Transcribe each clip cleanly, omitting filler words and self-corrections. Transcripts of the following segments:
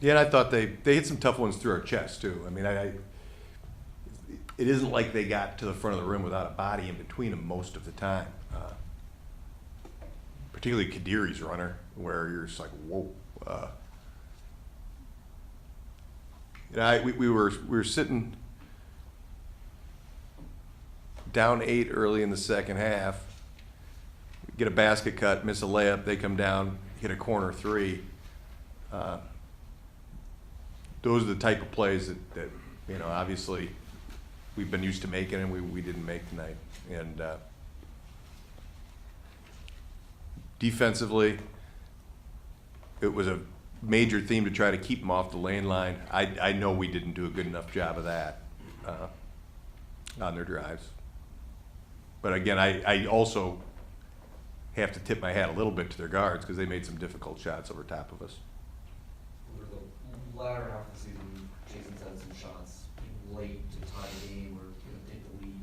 Yeah, and I thought they hit some tough ones through our chest too. I mean, it isn't like they got to the front of the rim without a body in between them most of the time. Particularly Kadiri's runner, where you're just like, whoa. We were sitting down 8 early in the second half. Get a basket cut, miss a layup. They come down, hit a corner 3. Those are the type of plays that obviously we've been used to making, and we didn't make tonight. And defensively, it was a major theme to try to keep them off the lane line. I know we didn't do a good enough job of that on their drives. But again, I also have to tip my hat a little bit to their guards because they made some difficult shots over top of us. Over the latter half of the season, Jason's had some shots late to tie the game or take the lead.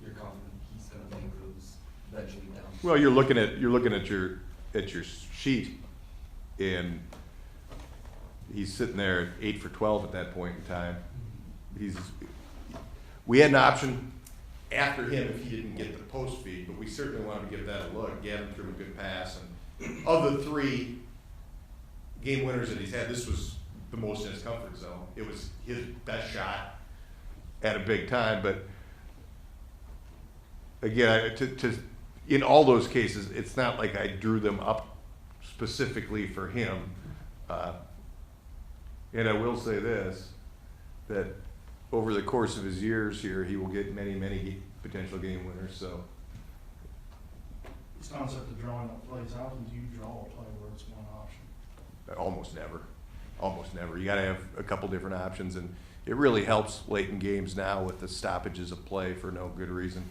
You're confident he's going to make those eventually down. Well, you're looking at your sheet, and he's sitting there at 8 for 12 at that point in time. We had an option after him if he didn't get the post feed, but we certainly wanted to give that a look. Gavin threw a good pass, and of the 3 game winners that he's had, this was the most in his comfort zone. It was his best shot at a big time, but again, in all those cases, it's not like I drew them up specifically for him. And I will say this, that over the course of his years here, he will get many, many potential game winners. So this concept of drawing up plays, how often do you draw a play where it's one option? almost never. You got to have a couple different options, and it really helps late in games now with the stoppages of play for no good reason.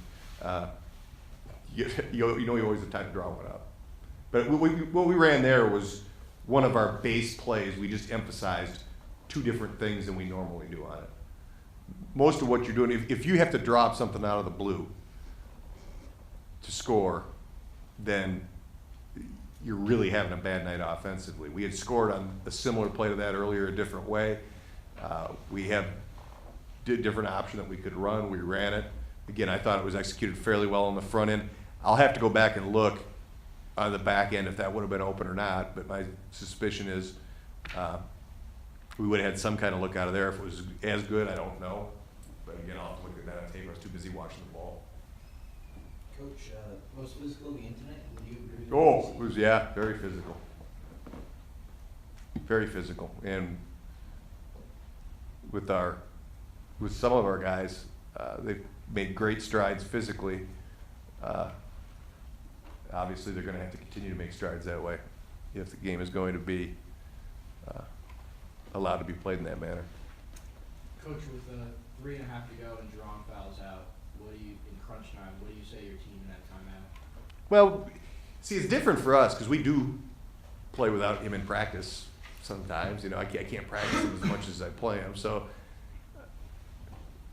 You always have time to draw one up. But what we ran there was one of our base plays. We just emphasized 2 different things than we normally do on it. Most of what you're doing, if you have to drop something out of the blue to score, then you're really having a bad night offensively. We had scored on a similar play to that earlier a different way. We have a different option that we could run. We ran it. Again, I thought it was executed fairly well on the front end. I'll have to go back and look on the back end if that would have been open or not, but my suspicion is we would have had some kind of look out of there. If it was as good, I don't know. But again, I'll have to look at that on tape. I was too busy watching the ball. Coach, most physical the internet, would you agree with Oh, it was, yeah, very physical. Very physical. And with some of our guys, they've made great strides physically. Obviously, they're going to have to continue to make strides that way if the game is going to be allowed to be played in that manner. Coach, with 3.5 to go and Jerome fouls out, in crunch time, what do you say your team in that timeout? Well, see, it's different for us because we do play without him in practice sometimes. I can't practice him as much as I play him. So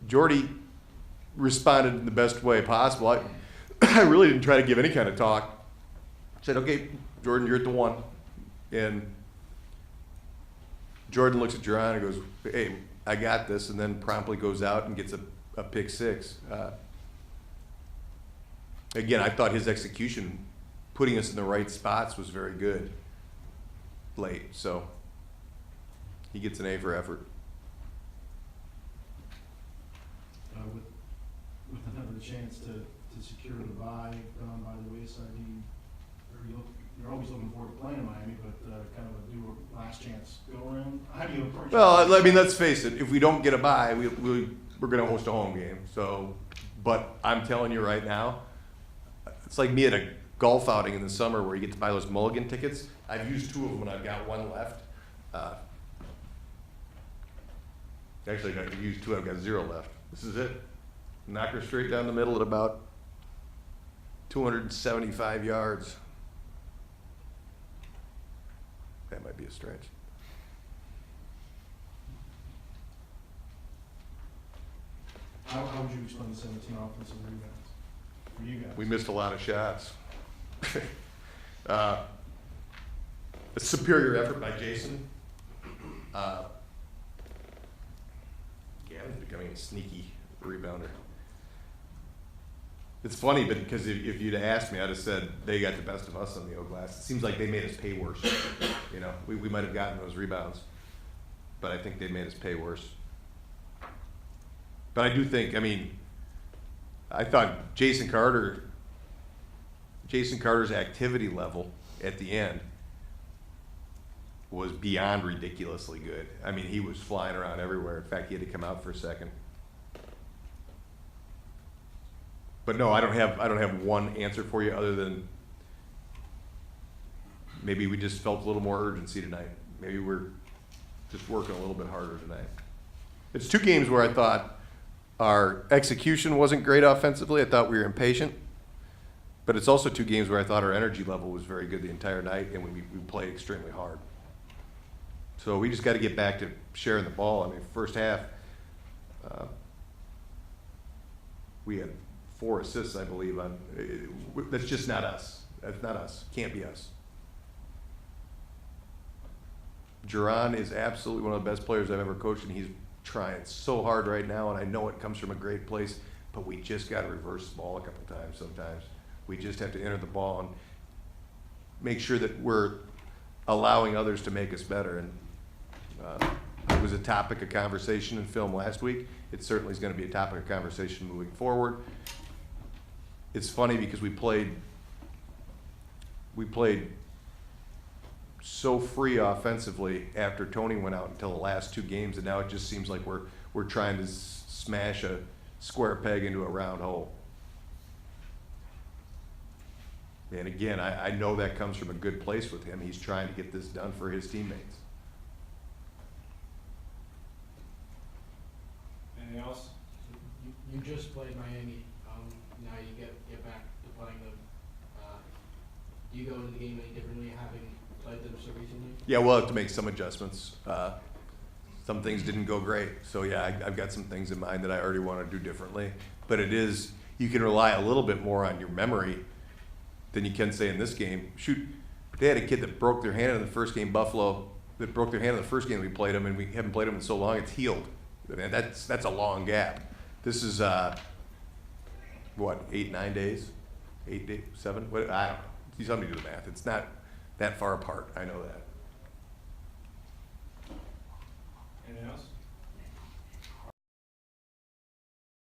Jordy responded in the best way possible. I really didn't try to give any kind of talk. I said, okay, Jordan, you're at the 1. And Jordan looks at Jerron and goes, hey, I got this, and then promptly goes out and gets a pick 6. Again, I thought his execution, putting us in the right spots, was very good late. So he gets an A for effort. With another chance to secure the bye done by the wayside, you're always looking forward to playing Miami, but kind of a do a last chance go around. How do you approach? Well, I mean, let's face it. If we don't get a bye, we're going to host a home game. So, but I'm telling you right now, it's like me at a golf outing in the summer where you get to buy those mulligan tickets. I've used 2 of them and I've got 1 left. Actually, I've used 2. I've got 0 left. This is it. Knock her straight down the middle at about 275 yards. That might be a stretch. How would you explain the 17 offensive rebounds for you guys? We missed a lot of shots. A superior effort by Jason Gavin's becoming a sneaky rebounder. It's funny, but because if you'd asked me, I'd have said they got the best of us on the O glass. It seems like they made us pay worse. You know, we might have gotten those rebounds, but I think they made us pay worse. But I do think, I mean, I thought Jason Carter's activity level at the end was beyond ridiculously good. I mean, he was flying around everywhere. In fact, he had to come out for a second. But no, I don't have one answer for you other than maybe we just felt a little more urgency tonight. Maybe we're just working a little bit harder tonight. It's two games where I thought our execution wasn't great offensively. I thought we were impatient. But it's also two games where I thought our energy level was very good the entire night, and we played extremely hard. So we just got to get back to sharing the ball. I mean, first half, we had 4 assists, I believe. That's just not us. That's not us. Can't be us. Duran is absolutely one of the best players I've ever coached, and he's trying so hard right now, and I know it comes from a great place, but we just got to reverse the ball a couple times sometimes. We just have to enter the ball and make sure that we're allowing others to make us better. And it was a topic of conversation in film last week. It certainly is going to be a topic of conversation moving forward. It's funny because we played so free offensively after Tony went out until the last 2 games, and now it just seems like we're trying to smash a square peg into a round hole. And again, I know that comes from a good place with him. He's trying to get this done for his teammates. Anything else? You just played Miami. Now you get back to playing them. Do you go into the game any differently, having played them so recently? Yeah, we'll have to make some adjustments. Some things didn't go great. So yeah, I've got some things in mind that I already want to do differently. But it is, you can rely a little bit more on your memory than you can say in this game. Shoot, they had a kid that broke their hand in the first game, Buffalo, that broke their hand in the first game we played them, and we haven't played them in so long, it's healed. And that's a long gap. This is, what, 8, 9 days? 8 days, 7? What, I don't know. You tell me to do the math. It's not that far apart. I know that.